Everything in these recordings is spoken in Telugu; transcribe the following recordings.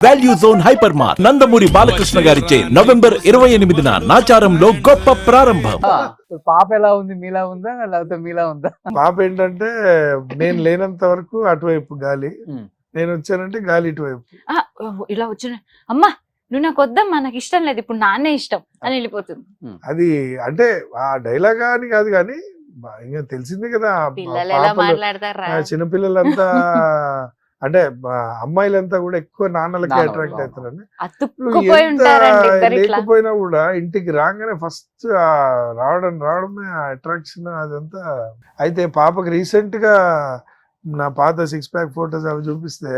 Value zone hyper mart Nandamuri Balakrishna గారిచే నవంబర్ 28న నాచారంలో గొప్ప ప్రారంభం. ఇప్పుడు పాప ఎలా ఉంది, మీలా ఉందా లేకపోతే మీలా ఉందా? పాప ఏంటంటే నేను లేనంత వరకు అటువైపు గాలి, ఉమ్. నేను వచ్చానంటే గాలి ఇటువైపు. ఇలా వచ్చిన అమ్మా నువ్వు నాకు వద్దమ్మా, నాకు ఇష్టం లేదు, ఇప్పుడు నాన్నే ఇష్టం అని వెళ్ళిపోతుంది. అది అంటే ఆ డైలాగ్ అని కాదు కానీ ఇంకా తెలిసిందే కదా, పిల్లలు ఎలా పాపలు, మాట్లాడతారా? చిన్నపిల్లలంతా అంటే అమ్మాయిలంతా కూడా ఎక్కువ నాన్నలకి నాన్న అట్రాక్ట్ వాళ్ళు. అవుతారని. నువ్వు అతుక్కుపోయి ఎంత ఉంటారండి ఇద్దరు ఇట్లా. లేకపోయినా కూడా ఇంటికి రాగానే ఫస్ట్ రావడమే అట్రాక్షన్ అదంతా. అయితే పాపకి రీసెంట్ గా నా పాత 6 ప్యాక్ ఫోటోస్ అవి చూపిస్తే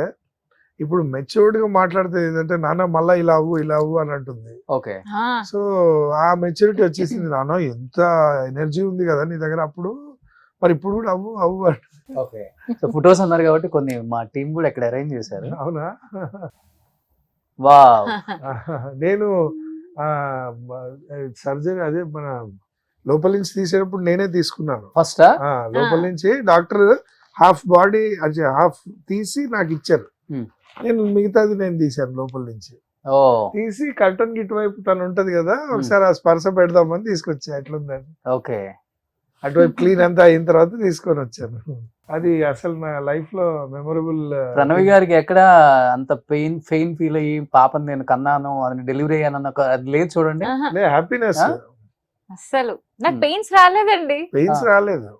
ఇప్పుడు మెచ్యూర్డ్ గా మాట్లాడితే ఏంటంటే నాన్న మళ్ళా ఇలా అవ్వు అని అంటుంది. ఓకే. ఆ, సో ఆ మెచ్యూరిటీ వచ్చేసింది. నాన్న ఎంత ఎనర్జీ ఉంది కదా నీ దగ్గర అప్పుడు, మరి ఇప్పుడు కూడా అవ్వు అంటుంది. ఓకే. సో ఫొటోస్ అన్నారు కాబట్టి కొన్ని మా టీం కూడా ఇక్కడ అరేంజ్ చేశారు. అవునా? వావ్. నేను సర్జరీ అదే మన లోపల నుంచి తీసేటప్పుడు నేనే తీసుకున్నాను. ఫస్ట్ లోపల నుంచి డాక్టర్ హాఫ్ బాడీ అంటే హాఫ్ తీసి నాకు ఇచ్చారు. Hmm. నేను మిగతాది నేను తీశాను లోపల నుంచి. ఓ తీసి కర్టన్ ఇటువైపు తను ఉంటది కదా, ఒకసారి ఆ స్పర్శ పెడదామని తీసుకొచ్చా ఎట్లుందని. ఓకే. అటువైపు క్లీన్ అంతా అయిన తర్వాత తీసుకొని వచ్చాను. అది అసలు నా లైఫ్ లో మెమొరబుల్. ప్రణవి గారికి ఎక్కడ అంత పెయిన్ ఫీల్ అయ్యి పాపని నేను కన్నాను అని డెలివరీ అయ్యాను అది లేదు చూడండి. ఆహా, హ్యాపీనెస్. అస్సలు నాకు పెయిన్స్ రాలేదండి. పెయిన్స్ రాలేదు.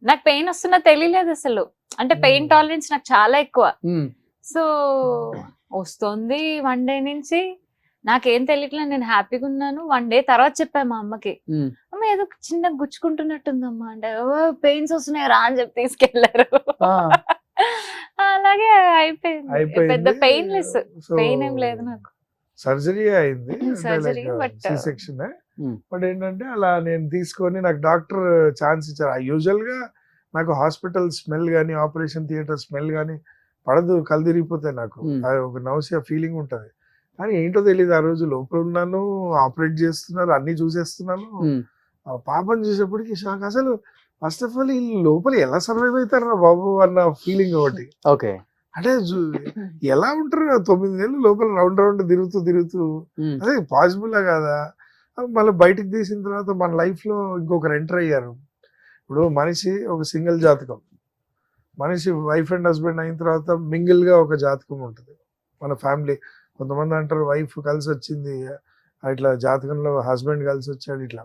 నాకు పెయిన్ వస్తున్నా తెలియలేదు అసలు. అంటే పెయిన్ టాలరెన్స్ నాకు చాలా ఎక్కువ. ఉమ్. సో వస్తుంది 1 డే నుంచి నాకేం తెలియట్లేదు, నేను హ్యాపీగా ఉన్నాను. 1 డే తర్వాత చెప్పాను మా అమ్మకి, ఉమ్. అమ్మ ఏదో చిన్న గుచ్చుకుంటున్నట్టుందమ్మా అంటే, పెయిన్స్ వస్తున్నాయి రా అని చెప్పి తీసుకెళ్లారు. ఆ. అలాగే అయిపోయింది. పెద్ద పెయిన్లెస్, పెయిన్ ఏం లేదు నాకు. సర్జరీ అయింది, Surgery, but, section. Hmm. But ఏంటంటే అలా నేను తీసుకొని నాకు డాక్టర్ ఛాన్స్ ఇచ్చారు. యూజువల్ గా నాకు హాస్పిటల్ స్మెల్ కానీ ఆపరేషన్ థియేటర్ స్మెల్ కానీ పడదు, కళ్ళు తిరిగిపోతాయి నాకు. అది ఒక నౌసియా ఫీలింగ్ ఉంటది. కానీ ఏంటో తెలియదు, ఆ రోజు లోపల ఉన్నాను, ఆపరేట్ చేస్తున్నారు, అన్ని చూసేస్తున్నాను. ఉమ్. ఆ పాపను చూసేప్పటికి షాక్. అసలు ఫస్ట్ ఆఫ్ ఆల్ ఈ లోపల ఎలా సర్వైవ్ అవుతారా బాబు అన్న ఫీలింగ్ ఒకటి. ఓకే. అంటే ఎలా ఉంటారు 9 నెలలు లోపల రౌండ్ తిరుగుతూ ఉమ్. అదే పాసిబుల్ కాదా? మళ్ళీ బయటకు తీసిన తర్వాత మన లైఫ్ లో ఇంకొకరు ఎంటర్ అయ్యారు. ఇప్పుడు మనిషి ఒక సింగిల్ జాతకం, మనిషి వైఫ్ అండ్ హస్బెండ్ అయిన తర్వాత మింగిల్ గా ఒక జాతకం ఉంటుంది మన ఫ్యామిలీ. కొంతమంది అంటారు వైఫ్ కలిసి వచ్చింది, ఇట్లా జాతకంలో హస్బెండ్ కలిసి వచ్చాడు, ఇట్లా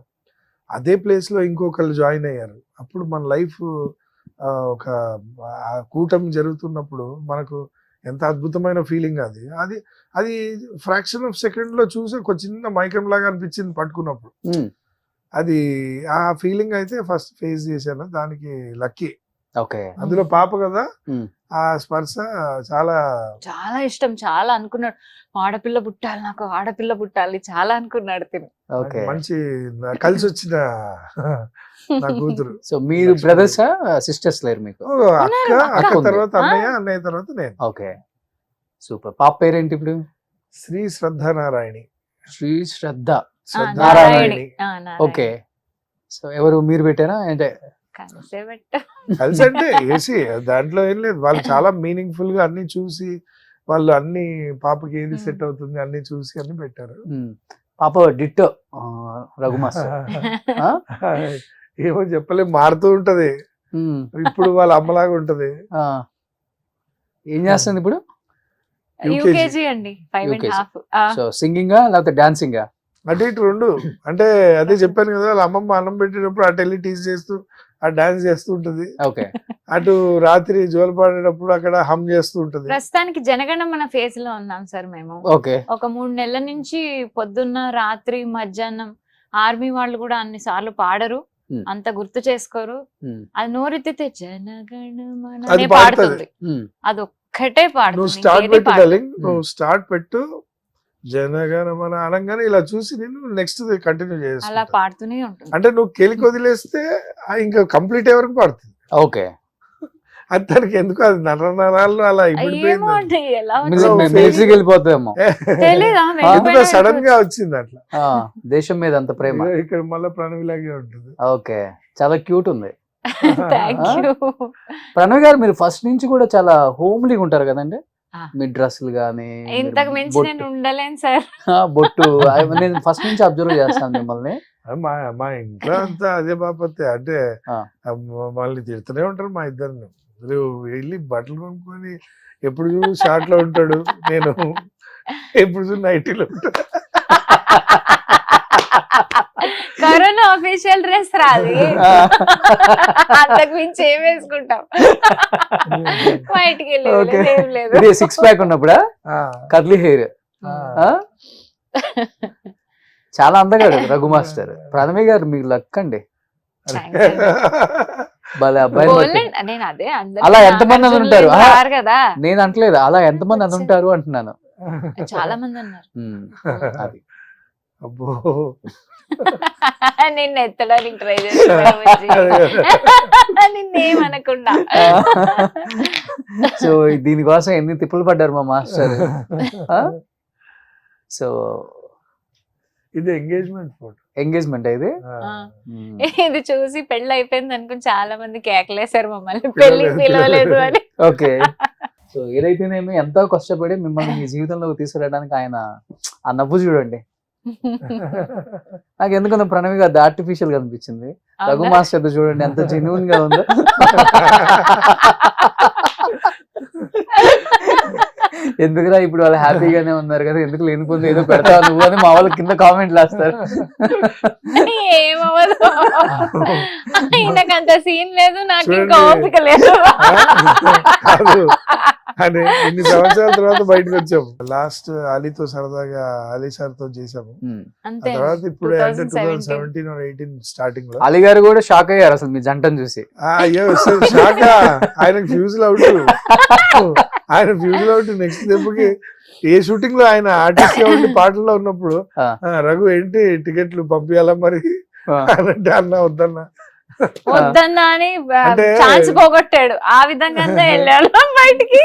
అదే ప్లేస్ లో ఇంకొకరు జాయిన్ అయ్యారు. అప్పుడు మన లైఫ్ ఒక కూటమి జరుగుతున్నప్పుడు మనకు ఎంత అద్భుతమైన ఫీలింగ్ అది. అది అది ఫ్రాక్షన్ ఆఫ్ సెకండ్ లో చూసి ఒక చిన్న మైకం లాగా అనిపించింది పట్టుకున్నప్పుడు. ఉమ్. అది ఆ ఫీలింగ్ అయితే ఫస్ట్ ఫేస్ చేశాను. దానికి లక్కీ. ఓకే. అందులో పాప కదా, ఉమ్. ఆ స్పర్శ చాలా చాలా ఇష్టం. చాలా అనుకున్నాడు, ఆడపిల్ల పుట్టాలి, నాకు ఆడపిల్ల పుట్టాలి చాలా అనుకున్నాడు తిని. ఓకే. మంచి కలిసి వచ్చిన నా కూతురు. సో మీరు బ్రదర్స్ సిస్టర్స్ లేరు మీకు? అక్క ఉంది. తర్వాత అన్నయ్య తర్వాత నేను. ఓకే. సూపర్. పాప పేరేంటి ఇప్పుడు? శ్రీ శ్రద్ధానారాయణి. శ్రీ శ్రద్ధ. శ్రద్ధానారాయణి. ఓకే. సో ఎవరు మీరు పెట్టారా అంటే? కలిసే పెట్ట. కలిసి అంటే ఏసి దాంట్లో ఏం లేదు, వాళ్ళు చాలా మీనింగ్ఫుల్ గా అన్ని చూసి వాళ్ళు అన్ని పాపకి ఏది సెట్ అవుతుంది అన్ని చూసి అన్ని పెట్టారు. ఉమ్. పాప డిట్టో రఘుమాస్టర్. ఆ? ఏమో చెప్పలేం, మారుతూ ఉంటది. ఉమ్. ఇప్పుడు వాళ్ళ అమ్మలాగా ఉంటది. ఆ. ఏం చేస్తుంది ఇప్పుడు? యూకేజీ అండి, 5.5. సో సింగింగా లేకపోతే డాన్సింగా? అటు ఇటు రెండు. అంటే అదే చెప్పాను కదా, వాళ్ళ అమ్మమ్మ అన్నం పెట్టేటప్పుడు అటు వెళ్ళి టీజ్ చేస్తూ ఆ డాన్స్ చేస్తూ ఉంటది, ఓకే. అటు రాత్రి జోలు పాడేటప్పుడు అక్కడ హమ్ చేస్తూ ఉంటది. ప్రస్తుతానికి జనగణమన ఫేజ్ లో ఉన్నాం సార్ మేము. ఓకే. ఒక 3 నెలల నుంచి పొద్దున్న రాత్రి మధ్యాహ్నం ఆర్మీ వాళ్ళు కూడా అన్ని సార్లు పాడరు, Hmm. అంత గుర్తు చేసుకోరు. ఉమ్. అది నోరెత్తితే జనగణమన అది అనే పాడుతది. పాడుతుంది. ఉమ్. అది ఒక్కటే నువ్వు పాడుతుంది, స్టార్ట్ ఇంకేది పెట్టు పాడదు. డార్లింగ్, నువ్వు స్టార్ట్ పెట్టు జనగణమన అనగానే ఇలా చూసి నేను నెక్స్ట్ కంటిన్యూ అలా చేస్తా. పాడుతూనే ఉంటుంది. అంటే నువ్వు కెలికి వదిలేస్తే ఇంకా కంప్లీట్ అయ్యే వరకు పాడుతుంది. ఓకే. అది తనకి ఎందుకు అది నరాల్లో అలా ఏమో ఇమిడిపోయింది. అండి, ఎలా So, మిలిటరీకి వెళ్ళిపోతామేమో. తెలీదా? ఎందుకు సడన్ గా వచ్చింది అట్లా. ఆ, దేశం మీద అంత ప్రేమ. ఇదిగో ఇక్కడ మళ్ళీ ప్రణవిలాగే ఉంటుంది. ఓకే. చాలా క్యూట్ ఉంది. Thank you. ప్రణవ్ గారు మీరు ఫస్ట్ నుంచి కూడా చాలా హోమ్లీగా ఉంటారు కదండి? మీ డ్రెస్సులు గానీ ఇంతకు మించి నేను ఉండలేను సార్. బొట్టు నేను ఫస్ట్ నుంచి అబ్జర్వ్ చేస్తాను మిమ్మల్ని. మా మా ఇంట్లో అంతా అదే బాపత్తే, అంటే ఆ. మళ్ళీ తిడుతూనే ఉంటారు మా ఇద్దరిని. నువ్వు వెళ్ళి బట్టలు కొనుక్కొని ఎప్పుడు చూడు షార్ట్ లో ఉంటాడు, నేను ఎప్పుడు చూడు నైటీలో ఉంటాడు. కరోనా అఫీషియల్ డ్రెస్ రాదు, అంతకు మించి ఏం వేసుకుంటాం, బయటికి Okay. వెళ్ళి ఏం లేదు. ఇది 6 ప్యాక్ ఉన్నప్పుడా ఆ, కర్లీ హెయిర్ ఆ. చాలా అందగాడు రఘు మాస్టర్. ప్రణవి గారు మీకు లక్ అండి, Thanks అండి. భలే అబ్బాయి. పోన్లేండి, నేను అదే అందరికీ అలా ఎంతమంది నాగార్జున ఉంటారు? లేని వారు కదా, నేను అంటలేదు అలా ఎంతమంది అది ఉంటారు అంటున్నాను. చాలా మంది ఉన్నారు. అది అబ్బో నిన్ను ఎత్తడానికి ట్రై చేస్తున్నాను, నిన్నేమనకుండా. సో దీనికోసం ఎన్ని తిప్పులు పడ్డారు మా మాస్టర్. సో ఇది ఎంగేజ్మెంట్ ఫోటో. ఎంగేజ్మెంట్ ఇది. ఇది చూసి పెళ్లి అయిపోయింది అనుకుని చాలా మంది కేకలేశారు మమ్మల్ని, పెళ్లి పిలవలేదు అని. ఓకే. సో ఏదైతేనేమి ఎంతో కష్టపడి మిమ్మల్ని మీ జీవితంలోకి తీసుకురావడానికి ఆయన ఆ నవ్వు చూడండి. నాకు ఎందుకంటే ప్రణవి గారు ఆర్టిఫిషియల్ గా అనిపించింది. రఘు అవునా? మాస్టర్ చూడండి ఎంత జెన్యూన్ గా ఉందో. ఎందుకురా ఇప్పుడు వాళ్ళు హ్యాపీగానే ఉన్నారు కదా, ఎందుకు లేనిపోతే ఏదో పెడతావు నువ్వు అని మా వాళ్ళు కింద కామెంట్లు వేస్తారు. ఏమవ్వదు, ఆయనకంత సీన్ లేదు, నాకు ఇంకా చూడండి. ఓపిక లేదు. కాదు అని ఇన్ని సంవత్సరాల తర్వాత బయటకు వచ్చాము. లాస్ట్ అలీతో సరదాగా అలీ సార్ తో చేసాము. ఆ అంతే తర్వాత ఇప్పుడే అంటే 2017 2017 or 18 స్టార్టింగ్ లో అలీ గారు కూడా షాక్ అయ్యారు అసలు మీ జంటను చూసి. అయ్యో షాక్, ఆయనకు ఫ్యూజుల్ అవుట్, ఆయన ఫ్యూజుల్ అవుట్. నెక్స్ట్ దెబ్బకి ఏ షూటింగ్ లో ఆయన ఆర్టిస్ట్ గా ఉండి పాటల్లో ఉన్నప్పుడు ఆ. రఘు ఏంటి టికెట్లు పంపించాలా మరి ఆ. అని అంటే అన్నా వద్దన్నా. వద్దన్నా అని అంటే- ఛాన్స్ పోగొట్టాడు, ఆ విధంగా వెళ్ళాడు బయటికి.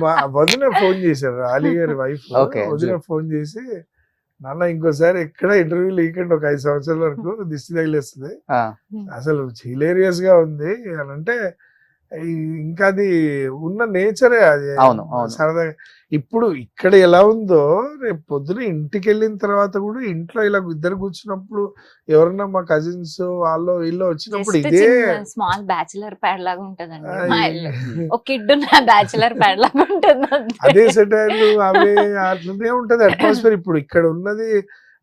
మా వదిన ఫోన్ చేశారు, అలీ గారి వైఫ్. Okay. వదిన ఫోన్ చేసి, నాన్న ఇంకోసారి ఎక్కడ ఇంటర్వ్యూ లేకండి ఒక 5 సంవత్సరాల వరకు దిష్టి తగిలేస్తుంది, ఆ, అసలు హిలేరియస్ గా ఉంది అని అంటే, ఇంకా అది ఉన్న నేచరే అది. అవును, అవును. సరదాగా ఇప్పుడు ఇక్కడ ఎలా ఉందో రేపు పొద్దున ఇంటికి వెళ్ళిన తర్వాత కూడా ఇంట్లో ఇలా ఇద్దరు కూర్చున్నప్పుడు ఎవరన్నా మా కజిన్స్ వాళ్ళు వీళ్ళు వచ్చినప్పుడు ఇదే స్మాల్ బ్యాచులర్ ప్యాడ్ లాగా ఉంటదండి ఆ, మా ఇల్లు. ఒక కిడ్ ఉన్న బ్యాచులర్ ప్యాడ్ లాగా ఉంటుంది అంతే. అదే సెటైర్లు అవే అట్లనే ఉంటది అట్మాస్ఫియర్. ఇప్పుడు ఇక్కడ ఉన్నది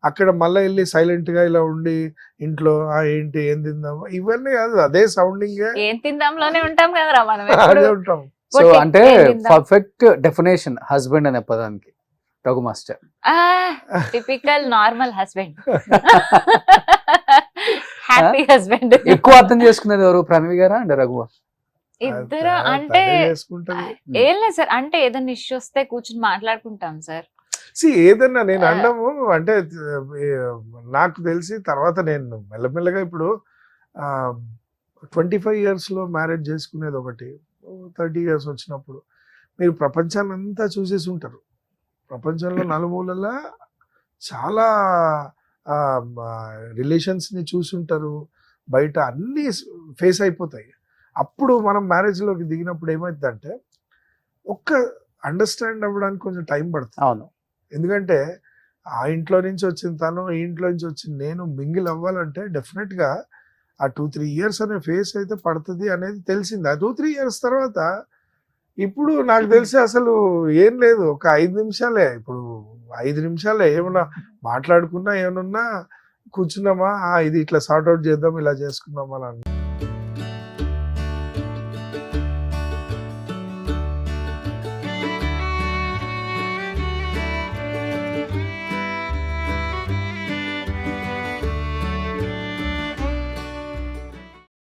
అక్కడ మళ్ళీ వెళ్ళి సైలెంట్ గా ఇలా ఉండి ఇంట్లో ఏంటి ఏం తిందాం ఇవన్నీ కాదు, అదే సౌండింగ్ ఏం తిందాంలోనే ఉంటాం కదరా మనం అదే ఎప్పుడు. ఉంటాం. సో ఒకటి అంటే ఏం తిందాం? పర్ఫెక్ట్ డెఫినేషన్ హస్బెండ్ అనే పదానికి Raghu master. Typical normal husband, happy husband. ఎక్కువ అర్థం చేసుకునేది ఎవరు, ప్రణవి గారా అంటే రఘు? ఇద్దరు తనే అంటే చేసుకుంటది. ఏం లేదు సార్, అంటే ఏదైనా ఇష్యూ వస్తే కూర్చుని మాట్లాడుకుంటాం సార్. ఏదన్నా నేను అనడము అంటే నాకు తెలిసి తర్వాత నేను మెల్లమెల్లగా ఇప్పుడు 25 years లో మ్యారేజ్ చేసుకునేది ఒకటి, 30 years వచ్చినప్పుడు మీరు ప్రపంచాన్ని అంతా చూసేసి ఉంటారు. ప్రపంచంలో నలుమూలలా చాలా రిలేషన్స్ని చూసుంటారు, బయట అన్నీ ఫేస్ అయిపోతాయి. అప్పుడు మనం మ్యారేజ్లోకి దిగినప్పుడు ఏమవుతుందంటే ఒక్క అండర్స్టాండ్ అవ్వడానికి కొంచెం టైం పడుతుంది. అవును. ఎందుకంటే ఆ ఇంట్లో నుంచి వచ్చిన తను, ఈ ఇంట్లో నుంచి వచ్చిన నేను మింగిల్ అవ్వాలంటే డెఫినెట్గా ఆ 2-3 years అనే ఫేస్ అయితే పడుతుంది అనేది తెలిసింది. ఆ 2-3 years తర్వాత ఇప్పుడు నాకు తెలిసి అసలు ఏం లేదు, ఒక 5 నిమిషాలే. ఇప్పుడు 5 నిమిషాలే ఏమన్నా మాట్లాడుకున్నా ఏమన్నా కూర్చున్నామా, ఇది ఇట్లా సార్ట్అవుట్ చేద్దాం ఇలా చేసుకుందాం అని